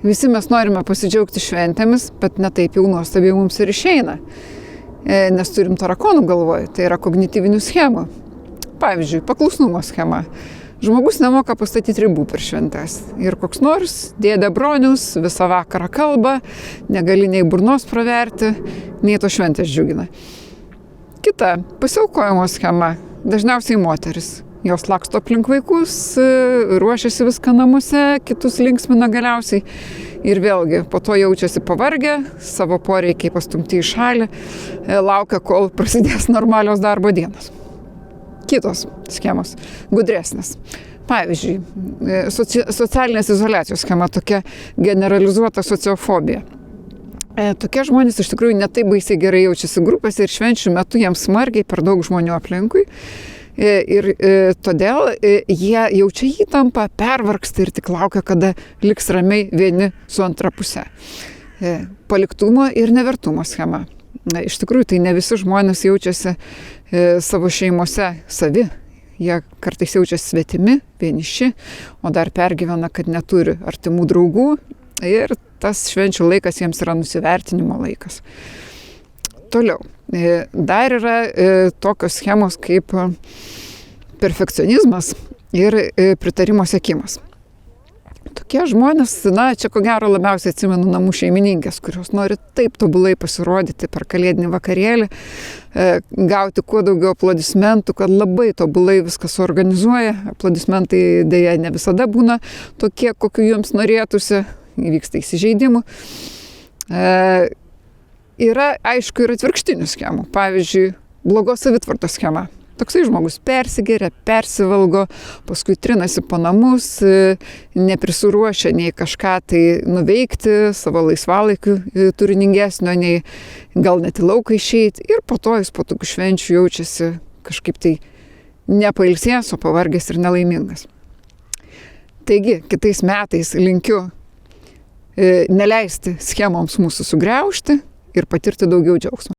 Visi mes norime pasidžiaugti šventėmis, bet ne taip jau nuostabiai mums ir išeina. Nes turim tarakonų galvoj, tai yra kognityvinių schemų. Pavyzdžiui, paklusnumo schema. Žmogus nemoka pastatyti ribų per šventes. Ir koks nors dėdė bronius visą vakarą kalba, negali nei burnos praverti, nei to šventės džiugina. Kita, pasiaukojimo schema. Dažniausiai moteris. Jos laksto aplink vaikus, ruošiasi viską namuose, kitus linksmina galiausiai. Ir vėlgi, po to jaučiasi pavargę, savo poreikiai pastumti į šalį, laukia, kol prasidės normalios darbo dienos. Kitos schemos, gudresnės. Pavyzdžiui, socialinės izoliacijos schema, tokia generalizuota sociofobija. Tokie žmonės iš tikrųjų netaip baisiai gerai jaučiasi grupėse ir švenčių metu jiems smarkiai per daug žmonių aplinkui. Ir todėl jie jaučia įtampą, pervargsta ir tik laukia, kada liks ramiai vieni su antra puse. Paliktumo ir nevertumo schema. Iš tikrųjų, tai ne visi žmonės jaučiasi savo šeimose savi. Jie kartais jaučiasi svetimi, vieniši, o dar pergyvena, kad neturi artimų draugų. Ir tas švenčių laikas jiems yra nusivertinimo laikas. Toliau. Dar yra tokios schemos kaip perfekcionizmas ir pritarimo siekimas. Tokie žmonės, čia ko gero labiausiai atsimenu namų šeimininkės, kurios nori taip tobulai pasirodyti per kalėdinį vakarėlį, gauti kuo daugiau aplodismentų, kad labai tobulai viską suorganizuoja. Aplodismentai dėja ne visada būna tokie, kokiu jums norėtųsi, įvyksta įsižeidimų. Yra, aišku, ir atvirkštinių schemų. Pavyzdžiui, blogos savitvartos schema. Toksai žmogus persigeria, persivalgo, paskui trinasi po namus, neprisiruošia nei kažką tai nuveikti savo laisvalaikiu turiningesnio, nei gal net į lauką išeiti. Ir po to jis po tokių švenčių jaučiasi kažkaip tai nepailsėjęs, o pavargęs ir nelaimingas. Taigi, kitais metais linkiu neleisti schemoms mūsų sugriaužti ir patirti daugiau džiaugsmo.